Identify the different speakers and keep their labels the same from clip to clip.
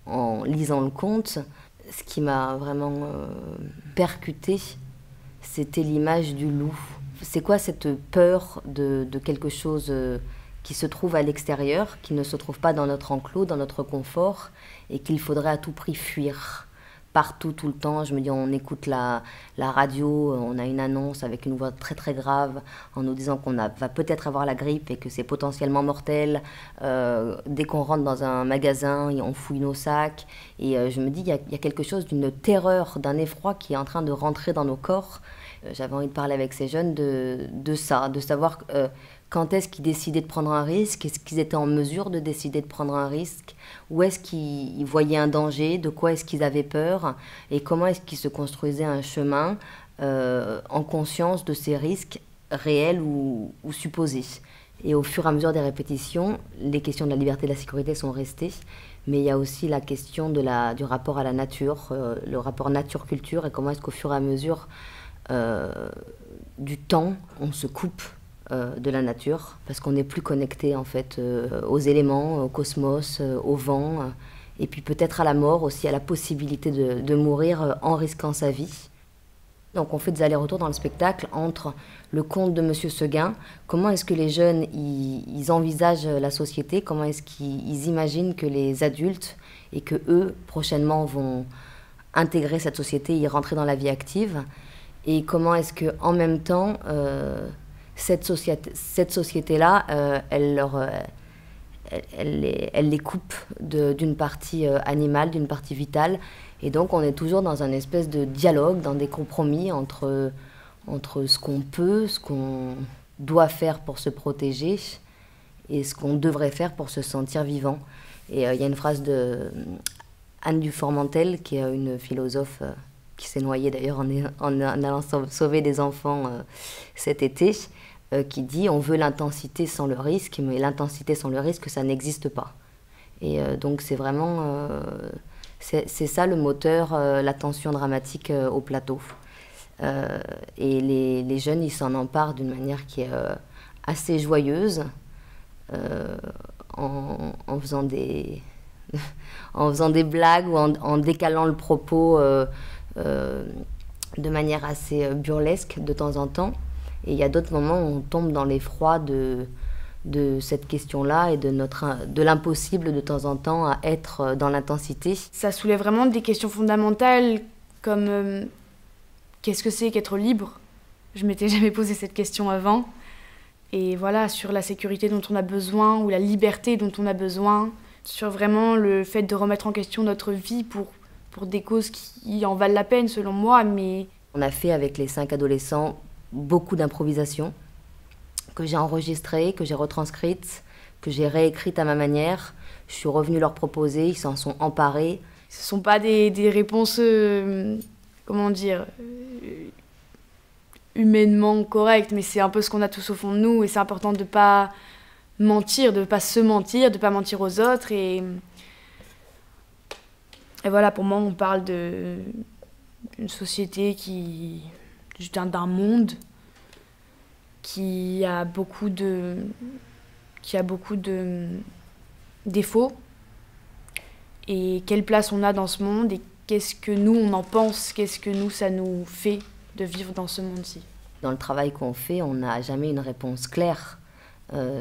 Speaker 1: En lisant le conte, ce qui m'a vraiment percuté, c'était l'image du loup. C'est quoi cette peur de quelque chose qui se trouve à l'extérieur, qui ne se trouve pas dans notre enclos, dans notre confort, et qu'il faudrait à tout prix fuir partout, tout le temps. Je me dis, on écoute la radio, on a une annonce avec une voix très très grave en nous disant va peut-être avoir la grippe et que c'est potentiellement mortel. Dès qu'on rentre dans un magasin, on fouille nos sacs. Et je me dis, il y a quelque chose d'une terreur, d'un effroi qui est en train de rentrer dans nos corps. J'avais envie de parler avec ces jeunes de ça, de savoir quand est-ce qu'ils décidaient de prendre un risque, est-ce qu'ils étaient en mesure de décider de prendre un risque, où est-ce qu'ils voyaient un danger, de quoi est-ce qu'ils avaient peur, et comment est-ce qu'ils se construisaient un chemin en conscience de ces risques réels ou supposés. Et au fur et à mesure des répétitions, les questions de la liberté et de la sécurité sont restées, mais il y a aussi la question du rapport à la nature, le rapport nature-culture, et comment est-ce qu'au fur et à mesure du temps, on se coupe de la nature, parce qu'on n'est plus connecté en fait aux éléments, au cosmos, au vent, et puis peut-être à la mort aussi, à la possibilité de mourir en risquant sa vie. Donc on fait des allers-retours dans le spectacle entre le conte de Monsieur Seguin, comment est-ce que les jeunes ils envisagent la société, comment est-ce qu'ils imaginent que les adultes et que eux prochainement vont intégrer cette société, y rentrer dans la vie active, et comment est-ce que en même temps cette société-là, elle les coupe d'une partie animale, d'une partie vitale. Et donc on est toujours dans un espèce de dialogue, dans des compromis entre ce qu'on peut, ce qu'on doit faire pour se protéger et ce qu'on devrait faire pour se sentir vivant. Et il y a une phrase de Anne Dufourmentel, qui est une philosophe qui s'est noyée d'ailleurs en allant sauver des enfants cet été, qui dit « On veut l'intensité sans le risque, mais l'intensité sans le risque, ça n'existe pas ». Et donc c'est vraiment... c'est ça le moteur, la tension dramatique au plateau. Et les jeunes, ils s'en emparent d'une manière qui est assez joyeuse, en faisant des... en faisant des blagues ou en décalant le propos de manière assez burlesque de temps en temps. Et il y a d'autres moments où on tombe dans l'effroi de cette question-là et de l'impossible de temps en temps à être dans l'intensité.
Speaker 2: Ça soulève vraiment des questions fondamentales comme qu'est-ce que c'est qu'être libre ? Je m'étais jamais posé cette question avant. Et voilà, sur la sécurité dont on a besoin ou la liberté dont on a besoin, sur vraiment le fait de remettre en question notre vie pour des causes qui en valent la peine selon moi. Mais
Speaker 1: on a fait avec les 5 adolescents beaucoup d'improvisation que j'ai enregistrées, que j'ai retranscrites, que j'ai réécrites à ma manière. Je suis revenue leur proposer, ils s'en sont emparés.
Speaker 2: Ce ne sont pas des réponses, comment dire, humainement correctes, mais c'est un peu ce qu'on a tous au fond de nous, et c'est important de ne pas mentir, de ne pas se mentir, de ne pas mentir aux autres. Et voilà, pour moi, on parle d'une société d'un monde qui a beaucoup de défauts. Et quelle place on a dans ce monde et qu'est-ce que nous, on en pense, qu'est-ce que nous, ça nous fait de vivre dans ce monde-ci.
Speaker 1: Dans le travail qu'on fait, on n'a jamais une réponse claire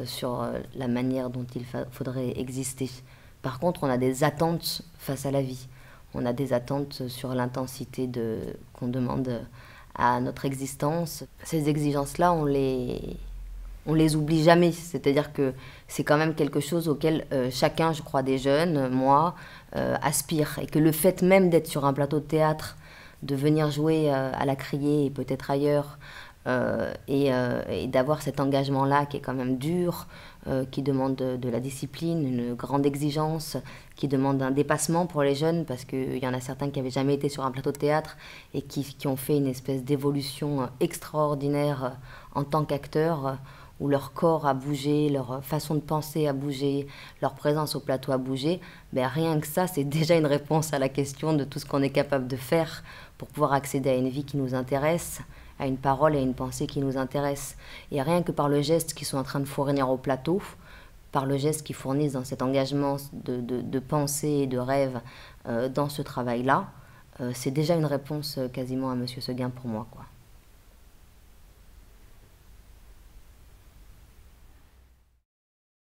Speaker 1: sur la manière dont il faudrait exister. Par contre, on a des attentes face à la vie. On a des attentes sur l'intensité qu'on demande à notre existence. Ces exigences-là, on les oublie jamais. C'est-à-dire que c'est quand même quelque chose auquel chacun, je crois, des jeunes, moi, aspire. Et que le fait même d'être sur un plateau de théâtre, de venir jouer à la Criée et peut-être ailleurs, et d'avoir cet engagement-là qui est quand même dur, qui demande de la discipline, une grande exigence, qui demande un dépassement pour les jeunes, parce qu'il y en a certains qui n'avaient jamais été sur un plateau de théâtre et qui ont fait une espèce d'évolution extraordinaire en tant qu'acteurs, où leur corps a bougé, leur façon de penser a bougé, leur présence au plateau a bougé. Ben, rien que ça, c'est déjà une réponse à la question de tout ce qu'on est capable de faire pour pouvoir accéder à une vie qui nous intéresse, à une parole et à une pensée qui nous intéressent. Et rien que par le geste qu'ils sont en train de fournir au plateau, par le geste qu'ils fournissent dans cet engagement de pensée et de rêve dans ce travail-là, c'est déjà une réponse quasiment à Monsieur Seguin pour moi, quoi.